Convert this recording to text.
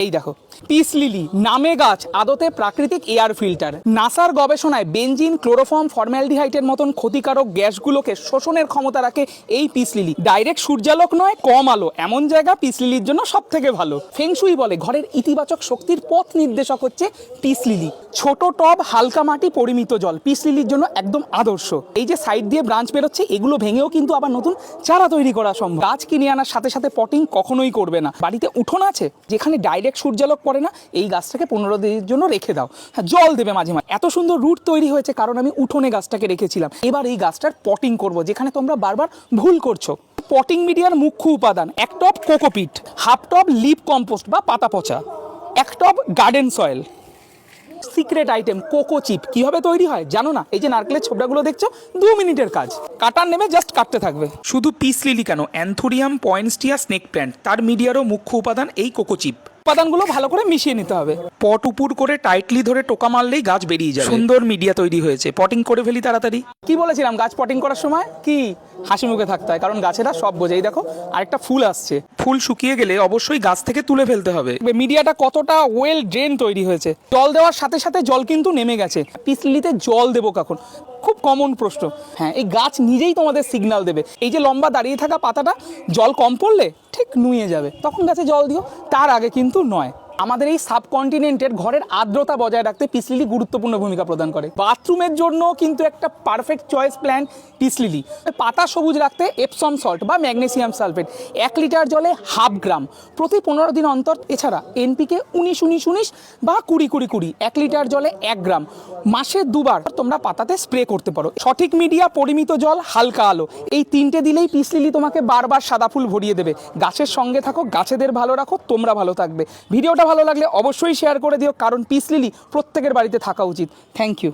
এই দেখো peace lily নামে গাছ, আদতে প্রাকৃতিক এয়ার ফিল্টার। নাসার গবেষণায় বেনজিন, ক্লোরোফর্ম, ফর্মালডিহাইডের মতন ক্ষতিকারক গ্যাসগুলোকে শোষণের ক্ষমতা রাখে এই পিস লিলি। ডাইরেক্ট সূর্যালোক নয়, কম আলো এমন জায়গা পিস লিলির জন্য সব থেকে ভালো। ফেংশুই বলে ঘরের ইতিবাচক শক্তির পথ নির্দেশক হচ্ছে পিস লিলি। ছোট টব, হালকা মাটি, পরিমিত জল পিস লিলির জন্য একদম আদর্শ। এই যে সাইড দিয়ে ব্রাঞ্চ বেরোচ্ছে, এগুলো ভেঙেও কিন্তু আবার নতুন চারা তৈরি করা সম্ভব। গাছ কিনে আনার সাথে সাথে পটিং কখনোই করবে না। বাড়িতে উঠোন আছে যেখানে ডাইরেক্ট সূর্যালোক পড়ে না, এই গাছটাকে 15 দিনের জন্য রেখে দাও। হ্যাঁ, জল দেবে মাঝে মাঝে। এত সুন্দর রুট তৈরি হয়েছে কারণ আমি উঠোনে গাছটাকে রেখেছিলাম। এবার এই গাছটার পটিং করব, যেখানে তোমরা বারবার ভুল করছো। পটিং মিডিয়ার মুখ্য উপাদান: 1 tub cocopeat, 1/2 tub leaf compost বা পাতা পচা, 1 tub garden soil. Secret item coco chip কিভাবে তৈরি হয় জানো না? এই যে নারকেলের ছোবড়াগুলো দেখছো, 2 মিনিটের কাজ। কাটার নেমে জাস্ট কাটতে থাকবে। শুধু পিস লিলি কেন, অ্যান্থোরিয়াম পয়েন্টসটিয়া স্নেক প্ল্যান্ট, তার মিডিয়ারও মুখ্য উপাদান এই কোকো চিপ। উপাদানগুলো ভালো করে মিশিয়ে নিতে হবে। পট উপর করে টাইটলি ধরে টোকা মারলেই গাছ বেরিয়ে যাবে। সুন্দর মিডিয়া তৈরি হয়েছে। পটিং করে ফেলি তাড়াতাড়ি। কি বলেছিলাম গাছ পটিং করার সময়? কি হাসি মুখে থাকতে হয়, কারণ গাছেরা সব বোঝে। এই দেখো আরেকটা ফুল আসছে। ফুল শুকিয়ে গেলে অবশ্যই গাছ থেকে তুলে ফেলতে হবে। মিডিয়াটা কতটা ওয়েল ড্রেন তৈরি হয়েছে। জল দেওয়ার সাথে সাথে জল কিন্তু নেমে গেছে। পিস লিলিতে জল দেবো কখন? খুব কমন প্রশ্ন। হ্যাঁ, এই গাছ নিজেই তোমাদের সিগন্যাল দেবে। এই যে লম্বা দাঁড়িয়ে থাকা পাতাটা, জল কম পড়লে ঠিক নুয়ে যাবে, তখন গাছে জল দিও, তার আগে কিন্তু নয়। আমাদের এই সাবকন্টিনেন্টের ঘরের আর্দ্রতা বজায় রাখতে পিস লিলি গুরুত্বপূর্ণ ভূমিকা প্রদান করে। বাথরুমের জন্য কিন্তু একটা perfect choice plant peace lily. পাতা সবুজ রাখতে এপসম সল্ট বা ম্যাগনেসিয়াম সালফেট 1 লিটার জলে 1/2 গ্রাম প্রতি 15 দিন অন্তর। এছাড়া এনপিকে 19-19-19 বা 20-20-20 1 লিটার জলে 1 গ্রাম মাসে 2 বার তোমরা পাতাতে স্প্রে করতে পারো। সঠিক মিডিয়া, পরিমিত জল, হালকা আলো, এই 3টে দিলেই পিস লিলি তোমাকে বারবার সাদা ফুল ভরিয়ে দেবে। গাছের সঙ্গে থাকো, গাছেদের ভালো রাখো, তোমরা ভালো থাকবে। ভিডিওটা ভালো লাগলে অবশ্যই শেয়ার করে দিও, কারণ পিস লিলি প্রত্যেকের বাড়িতে থাকা উচিত। Thank you.